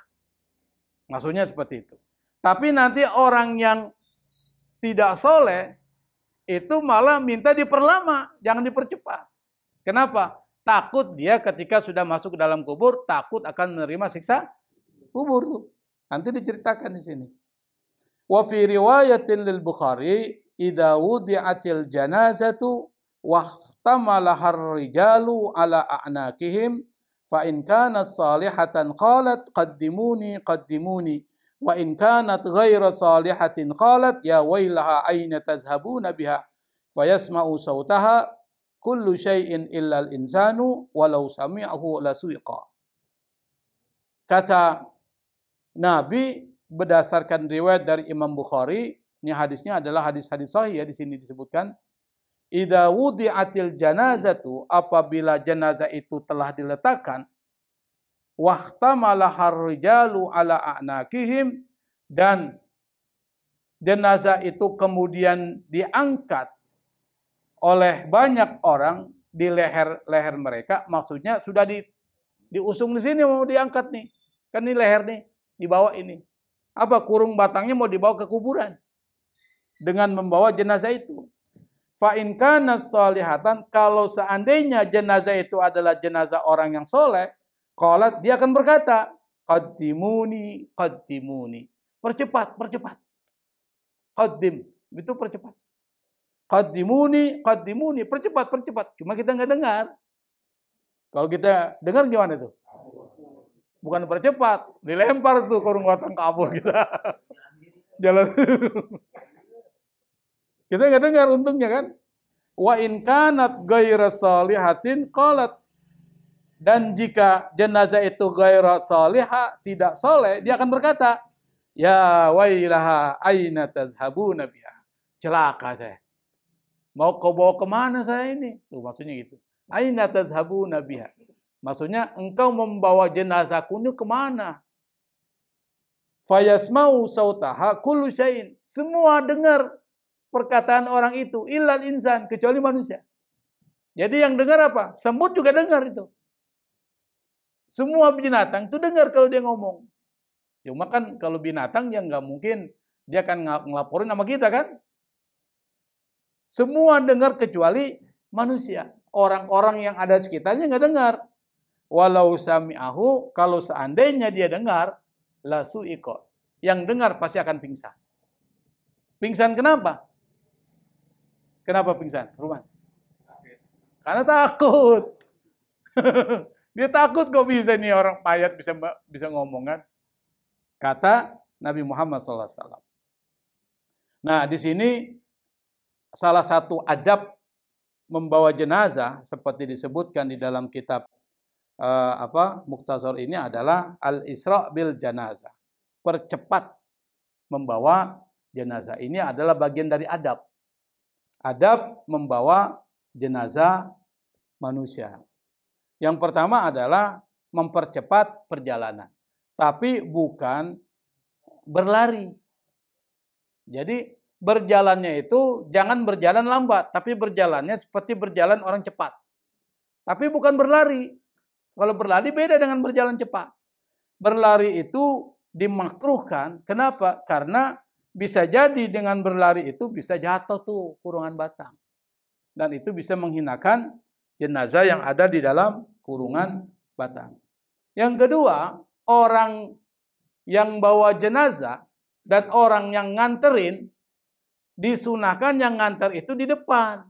Maksudnya seperti itu. Tapi nanti orang yang tidak soleh, itu malah minta diperlama, jangan dipercepat. Kenapa? Takut dia ketika sudah masuk ke dalam kubur, takut akan menerima siksa kubur. Nanti diceritakan di sini. Wa fi riwayatin lil Bukhari, idza wudi'atil janazatu wahtamalaha ar-rijalu ala a'naqihim fa in kanat salihatan qalat qaddimuni wa in kanat ghaira salihatin qalat ya wailaha aina tazhabuna biha fayasma'u sautaha kullu syai'in illa al-insanu walau sami'ahu lasuiqa. Kata Nabi berdasarkan riwayat dari Imam Bukhari, ini hadisnya adalah hadis-hadis sahih ya, di sini disebutkan, idza wudi'atil janazatu, apabila jenazah itu telah diletakkan, wahtamalaha ar-rijalu ala a'naqihim, dan jenazah itu kemudian diangkat oleh banyak orang di leher-leher mereka, maksudnya sudah diusung di sini mau diangkat nih. Kan ini leher nih, dibawa ini. Apa kurung batangnya mau dibawa ke kuburan dengan membawa jenazah itu. Fa in kana salihatan, kalau seandainya jenazah itu adalah jenazah orang yang soleh, qalat, dia akan berkata, qaddimuni. Percepat. Qaddim, itu percepat. Qaddimuni, percepat. Cuma kita nggak dengar. Kalau kita dengar gimana itu? Bukan percepat, dilempar tuh kurung batang kabur kita. Jalan. Kita nggak dengar untungnya kan. Wa in kanat ghaira salihatin qalat. Dan jika jenazah itu ghaira salihah, tidak soleh, dia akan berkata, ya wailaha aina tazhabuna biha. Celaka saya. Mau kau bawa kemana saya ini? Tuh maksudnya gitu. Aina tazhabuna biha. Maksudnya engkau membawa jenazahku ini kemana? Fayasma'u sautaha kullu syai'in. Semua dengar perkataan orang itu. Illal insan. Kecuali manusia. Jadi yang dengar apa? Semut juga dengar itu. Semua binatang itu dengar kalau dia ngomong. Cuma kan kalau binatang ya nggak mungkin dia akan ngelaporin sama kita kan? Semua dengar kecuali manusia. Orang-orang yang ada sekitarnya nggak dengar. Walau sami'ahu, kalau seandainya dia dengar, la su'iqo. Yang dengar pasti akan pingsan. Pingsan kenapa? Kenapa pingsan? Ruman? Karena takut. Dia takut kok bisa nih orang mayat bisa ngomong kan? Kata Nabi Muhammad SAW. Nah, di sini salah satu adab membawa jenazah seperti disebutkan di dalam kitab Mukhtasar ini adalah al-isra' bil janazah. Percepat membawa jenazah. Ini adalah bagian dari adab. Adab membawa jenazah manusia. Yang pertama adalah mempercepat perjalanan. Tapi bukan berlari. Jadi berjalannya itu jangan berjalan lambat, tapi berjalannya seperti berjalan orang cepat. Tapi bukan berlari. Kalau berlari beda dengan berjalan cepat. Berlari itu dimakruhkan. Kenapa? Karena bisa jadi dengan berlari itu bisa jatuh tuh kurungan batang. Dan itu bisa menghinakan jenazah yang ada di dalam kurungan batang. Yang kedua, orang yang bawa jenazah dan orang yang nganterin disunahkan yang nganter itu di depan.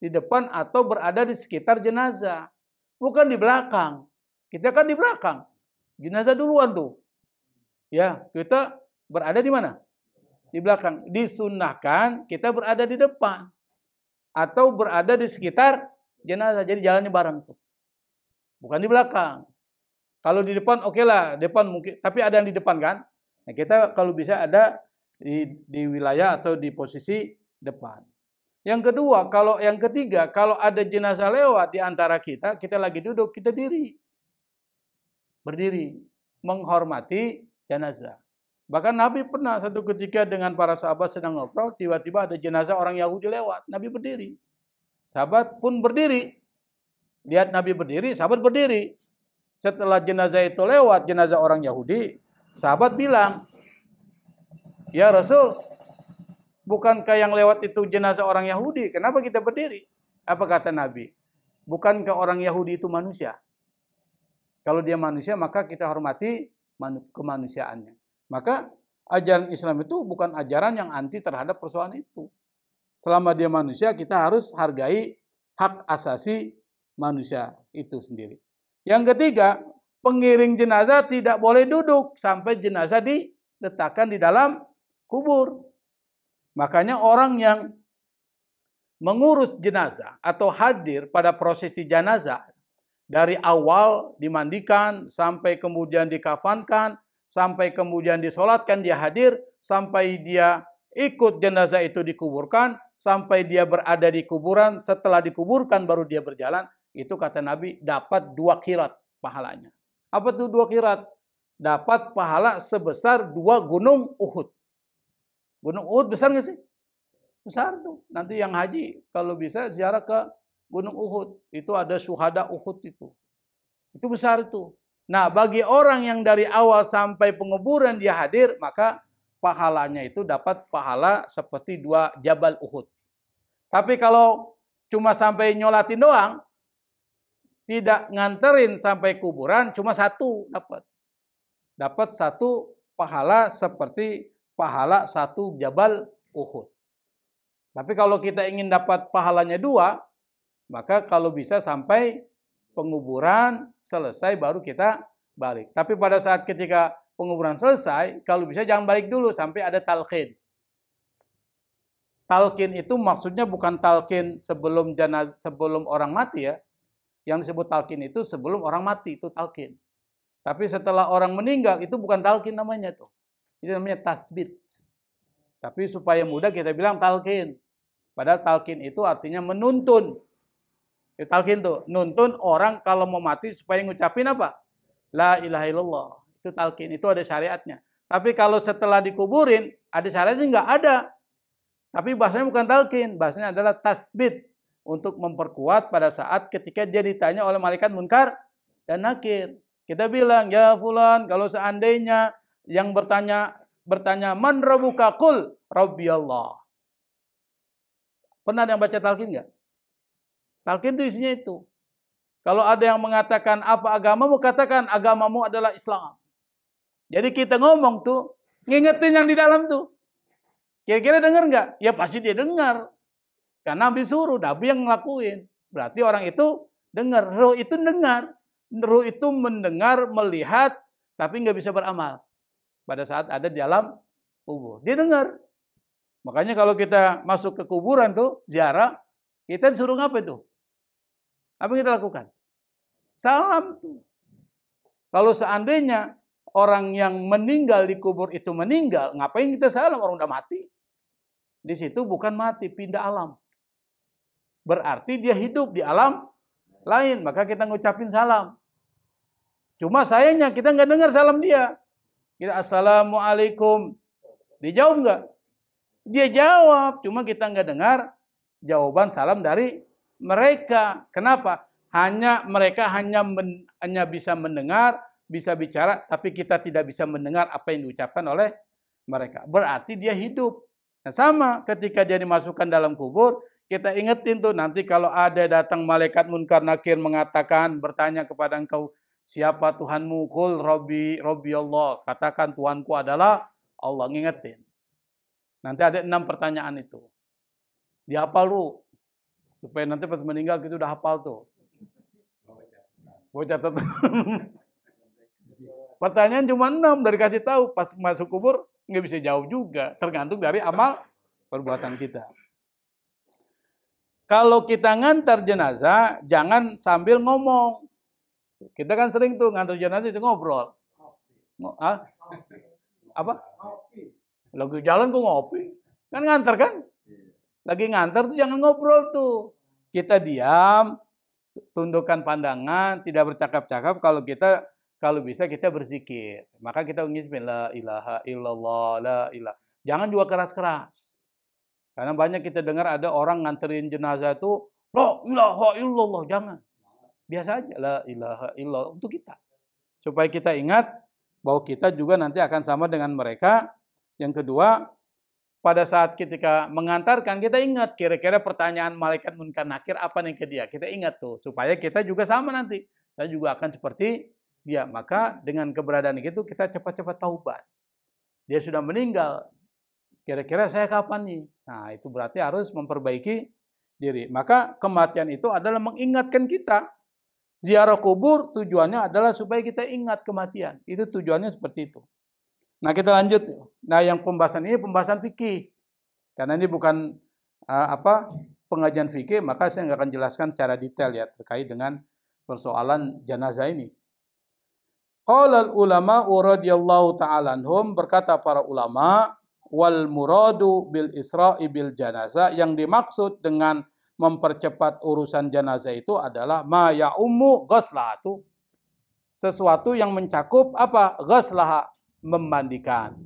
Di depan atau berada di sekitar jenazah. Bukan di belakang. Kita kan di belakang. Jenazah duluan tuh. Ya, kita berada di mana? Di belakang. Disunahkan kita berada di depan. Atau berada di sekitar jenazah. Jadi jalannya bareng tuh. Bukan di belakang. Kalau di depan oke lah. Depan mungkin. Tapi ada yang di depan kan? Nah, kita kalau bisa ada di wilayah atau di posisi depan. Yang kedua, yang ketiga, kalau ada jenazah lewat di antara kita, kita lagi duduk, kita diri. Berdiri. Menghormati jenazah. Bahkan Nabi pernah satu ketika dengan para sahabat sedang ngobrol, tiba-tiba ada jenazah orang Yahudi lewat. Nabi berdiri. Sahabat pun berdiri. Lihat Nabi berdiri, sahabat berdiri. Setelah jenazah itu lewat, jenazah orang Yahudi, sahabat bilang, ya Rasul, bukankah yang lewat itu jenazah orang Yahudi? Kenapa kita berdiri? Apa kata Nabi? Bukankah orang Yahudi itu manusia? Kalau dia manusia, maka kita hormati kemanusiaannya. Maka ajaran Islam itu bukan ajaran yang anti terhadap persoalan itu. Selama dia manusia, kita harus hargai hak asasi manusia itu sendiri. Yang ketiga, pengiring jenazah tidak boleh duduk sampai jenazah diletakkan di dalam kubur. Makanya orang yang mengurus jenazah atau hadir pada prosesi jenazah dari awal dimandikan sampai kemudian dikafankan, sampai kemudian disolatkan dia hadir, sampai dia ikut jenazah itu dikuburkan, sampai dia berada di kuburan, setelah dikuburkan baru dia berjalan, itu kata Nabi dapat 2 qirat pahalanya. Apa tuh 2 qirat? Dapat pahala sebesar 2 gunung Uhud. Gunung Uhud besar nggak sih? Besar tuh. Nanti yang haji kalau bisa ziarah ke Gunung Uhud. Itu ada syuhada Uhud itu. Itu besar itu. Nah, bagi orang yang dari awal sampai penguburan dia hadir, maka pahalanya itu dapat pahala seperti 2 Jabal Uhud. Tapi kalau cuma sampai nyolatin doang, tidak nganterin sampai kuburan, cuma 1 dapat. Dapat 1 pahala seperti pahala 1 Jabal Uhud. Tapi kalau kita ingin dapat pahalanya 2, maka kalau bisa sampai penguburan selesai baru kita balik. Tapi pada saat ketika penguburan selesai, kalau bisa jangan balik dulu sampai ada talqin. Talqin itu maksudnya bukan talqin sebelum sebelum orang mati ya. Yang disebut talqin itu sebelum orang mati itu talqin. Tapi setelah orang meninggal itu bukan talqin namanya tuh. Itu namanya tasbit. Tapi supaya mudah kita bilang talqin. Padahal talqin itu artinya menuntun. Talqin tuh nuntun orang kalau mau mati supaya ngucapin apa? La ilaha illallah. Itu talqin, itu ada syariatnya. Tapi kalau setelah dikuburin, ada syariatnya nggak ada. Tapi bahasanya bukan talqin, bahasanya adalah tasbit. Untuk memperkuat pada saat ketika dia ditanya oleh malaikat munkar dan nakir. Kita bilang, ya fulan, kalau seandainya yang bertanya man rabbuka qul rabbi Allah. Pernah ada yang baca talqin nggak? Talqin itu isinya itu. Kalau ada yang mengatakan apa agamamu, katakan agamamu adalah Islam. Jadi kita ngomong tuh, ngingetin yang di dalam tuh. Kira-kira dengar nggak? Ya pasti dia dengar. Karena Nabi suruh, Nabi yang ngelakuin. Berarti orang itu dengar. Ruh itu dengar. Ruh itu mendengar, melihat, tapi nggak bisa beramal. Pada saat ada di alam kubur. Dia dengar. Makanya kalau kita masuk ke kuburan tuh, ziarah, kita disuruh ngapa itu? Apa yang kita lakukan? Salam tuh. Kalau seandainya orang yang meninggal di kubur itu meninggal, ngapain kita salam? Orang udah mati. Di situ bukan mati, pindah alam. Berarti dia hidup di alam lain, maka kita ngucapin salam. Cuma sayangnya kita nggak dengar salam dia. Kita assalamualaikum. Dijawab nggak? Dia jawab, cuma kita nggak dengar jawaban salam dari mereka. Kenapa? Mereka hanya bisa mendengar, bisa bicara, tapi kita tidak bisa mendengar apa yang diucapkan oleh mereka. Berarti dia hidup. Nah, sama ketika dia dimasukkan dalam kubur, kita ingetin tuh nanti kalau ada datang malaikat munkar nakir mengatakan, bertanya kepada engkau, siapa Tuhanmu? Qul Rabbi Allah. Katakan Tuhanku adalah Allah. Ngingetin. Nanti ada 6 pertanyaan itu. Dihafal lu. Supaya nanti pas meninggal kita udah hafal tuh. Gue catat. Pertanyaan cuma 6 dari kasih tahu. Pas masuk kubur nggak bisa jawab juga. Tergantung dari amal perbuatan kita. Kalau kita ngantar jenazah, jangan sambil ngomong. Kita kan sering tuh ngantar jenazah itu ngobrol. Apa? Lagi jalan kok ngopi? Kan ngantar kan? Lagi ngantar tuh jangan ngobrol tuh. Kita diam, tundukkan pandangan, tidak bercakap-cakap. Kalau bisa kita berzikir. Maka kita mengucapkan la ilaha illallah, la ilaha. Jangan juga keras-keras. Karena banyak kita dengar ada orang nganterin jenazah itu, la ilaha illallah, jangan. Biasa aja, la ilaha illallah untuk kita. Supaya kita ingat bahwa kita juga nanti akan sama dengan mereka. Yang kedua, pada saat ketika mengantarkan, kita ingat kira-kira pertanyaan malaikat munkar nakir apa nih ke dia. Kita ingat tuh, supaya kita juga sama nanti. Saya juga akan seperti dia. Maka dengan keberadaan itu kita cepat-cepat taubat. Dia sudah meninggal. Kira-kira saya kapan nih? Nah, itu berarti harus memperbaiki diri. Maka kematian itu adalah mengingatkan kita. Ziarah kubur tujuannya adalah supaya kita ingat kematian. Itu tujuannya seperti itu. Nah, kita lanjut. Nah, yang pembahasan ini pembahasan fikih. Karena ini bukan pengajian fikih, maka saya nggak akan jelaskan secara detail ya terkait dengan persoalan jenazah ini. Qala al-ulama radhiyallahu ta'ala anhum, berkata para ulama, wal muradu bil isra'i bil janazah, yang dimaksud dengan mempercepat urusan jenazah itu adalah ma ya'ummu ghaslatu, sesuatu yang mencakup apa? Ghaslaha, memandikan,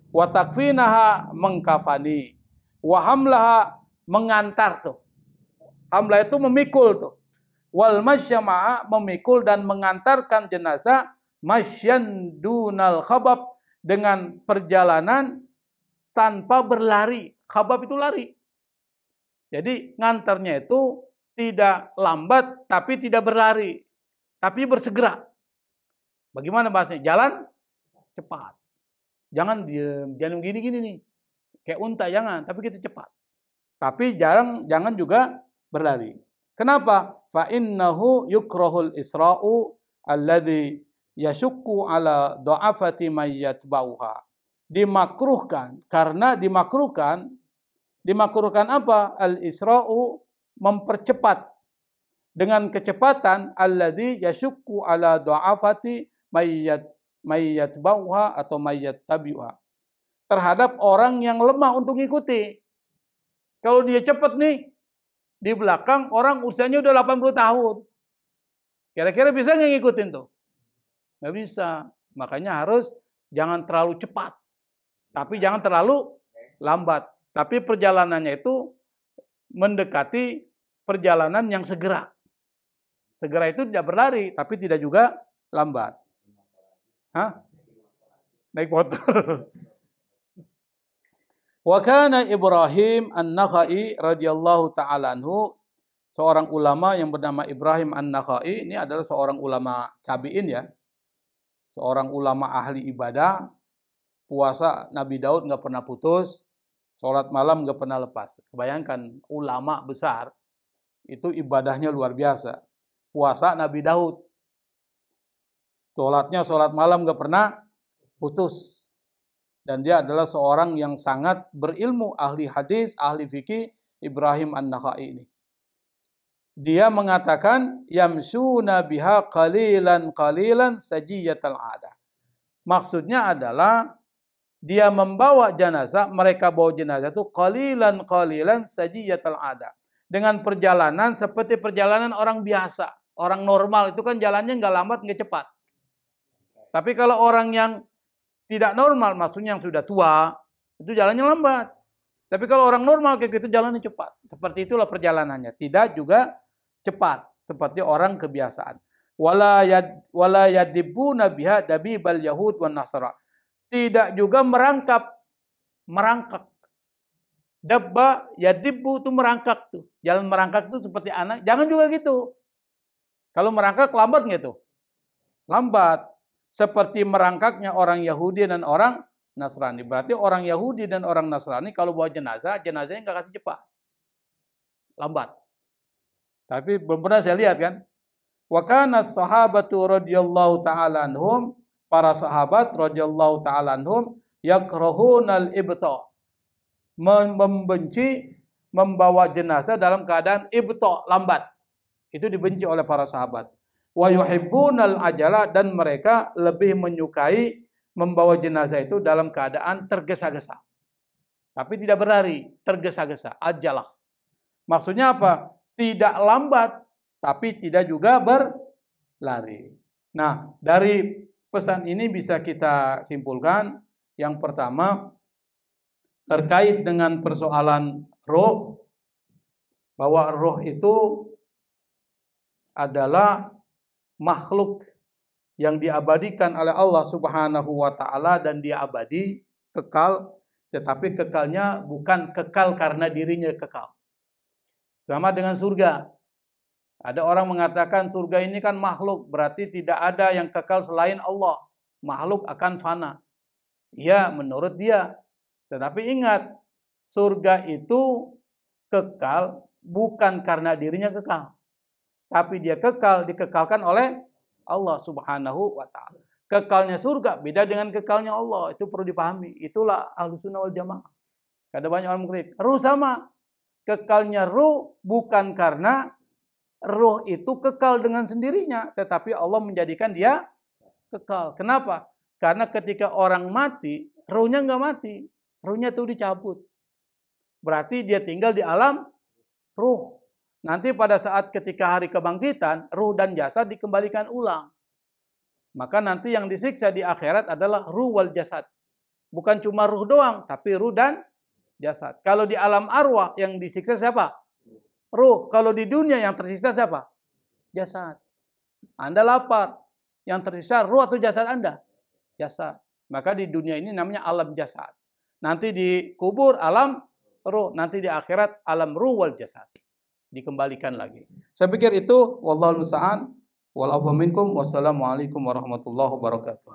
wa takfinaha, mengkafani, wa hamlaha, mengantar tuh. Hamlah itu memikul tuh. Wal masyama'a, memikul dan mengantarkan jenazah, masyan dunal khabab, dengan perjalanan tanpa berlari. Khabab itu lari. Jadi ngantarnya itu tidak lambat tapi tidak berlari, tapi bersegera. Bagaimana bahasanya? Jalan cepat. Jangan diam, jangan gini-gini nih. Kayak unta jangan, tapi kita cepat. Tapi jangan juga berlari. Kenapa? Fa innahu yukrahul isra'u alladhi yashukku ala dha'afati may yatba'uha. Dimakruhkan, karena dimakruhkan apa? Al-isra'u, mempercepat dengan kecepatan, alladzi yashukku ala dha'afati may yatba'uha atau may yattabi'uha, terhadap orang yang lemah untuk ngikuti. Kalau dia cepat nih, di belakang orang usianya udah 80 tahun. Kira-kira bisa nggak ngikutin tuh? Nggak bisa. Makanya harus jangan terlalu cepat. Tapi jangan terlalu lambat. Tapi perjalanannya itu mendekati perjalanan yang segera. Segera itu tidak berlari, tapi tidak juga lambat. Hah? Naik motor. Wa kana Ibrahim An-Nakhai radhiyallahu ta'ala anhu, seorang ulama yang bernama Ibrahim An-Nakhai, ini adalah seorang ulama tabi'in ya. Seorang ulama ahli ibadah, puasa Nabi Daud nggak pernah putus, sholat malam nggak pernah lepas. Bayangkan ulama besar, itu ibadahnya luar biasa. Puasa Nabi Daud, sholatnya sholat malam nggak pernah putus. Dan dia adalah seorang yang sangat berilmu, ahli hadis, ahli fikih, Ibrahim An-Nakhai ini. Dia mengatakan, yamsuna biha qalilan sajiyatal ada. Maksudnya adalah dia membawa jenazah, mereka bawa jenazah itu qalilan sajiyatal ada. Dengan perjalanan seperti perjalanan orang biasa. Orang normal itu kan jalannya nggak lambat, nggak cepat. Tapi kalau orang yang tidak normal, maksudnya yang sudah tua, itu jalannya lambat. Tapi kalau orang normal kayak gitu jalannya cepat. Seperti itulah perjalanannya. Tidak juga cepat, seperti orang kebiasaan. Wala yadibuna biha dabibal yahud wan nasara. Tidak juga merangkak. Dabba yadibu itu merangkak tuh. Jalan merangkak itu seperti anak. Jangan juga gitu. Kalau merangkak lambat nggak tuh? Lambat. Seperti merangkaknya orang Yahudi dan orang Nasrani. Berarti orang Yahudi dan orang Nasrani kalau bawa jenazah, jenazahnya nggak kasih cepat. Lambat. Tapi belum pernah saya lihat kan. Wa kana sahabatu radhiyallahu ta'ala anhum, para sahabat radhiyallahu ta'ala anhum, yakrahunal ibta. Membenci membawa jenazah dalam keadaan ibta, lambat. Itu dibenci oleh para sahabat. Wa yuhibbunal ajala, dan mereka lebih menyukai membawa jenazah itu dalam keadaan tergesa-gesa. Tapi tidak berlari, tergesa-gesa, ajalah. Maksudnya apa? Tidak lambat, tapi tidak juga berlari. Nah, dari pesan ini bisa kita simpulkan, yang pertama terkait dengan persoalan roh, bahwa roh itu adalah makhluk yang diabadikan oleh Allah Subhanahu wa ta'ala, dan dia abadi, kekal, tetapi kekalnya bukan kekal karena dirinya kekal. Sama dengan surga. Ada orang mengatakan surga ini kan makhluk, berarti tidak ada yang kekal selain Allah. Makhluk akan fana. Ya, menurut dia. Tetapi ingat, surga itu kekal bukan karena dirinya kekal. Tapi dia kekal, dikekalkan oleh Allah Subhanahu wa ta'ala. Kekalnya surga beda dengan kekalnya Allah. Itu perlu dipahami. Itulah Ahlussunnah wal Jamaah. Ada banyak orang mengkritik. Ruh sama. Kekalnya ruh bukan karena ruh itu kekal dengan sendirinya. Tetapi Allah menjadikan dia kekal. Kenapa? Karena ketika orang mati, ruhnya nggak mati. Ruhnya itu dicabut. Berarti dia tinggal di alam ruh. Nanti pada saat ketika hari kebangkitan, ruh dan jasad dikembalikan ulang. Maka nanti yang disiksa di akhirat adalah ruh wal jasad. Bukan cuma ruh doang, tapi ruh dan jasad. Kalau di alam arwah yang disiksa siapa? Ruh. Kalau di dunia yang tersiksa siapa? Jasad. Anda lapar. Yang tersisa ruh atau jasad Anda? Jasad. Maka di dunia ini namanya alam jasad. Nanti di kubur alam ruh. Nanti di akhirat alam ruh wal jasad. Dikembalikan lagi. Saya pikir itu, wallahu musta'an, wal afwa minkum, wassalamualaikum warahmatullahi wabarakatuh.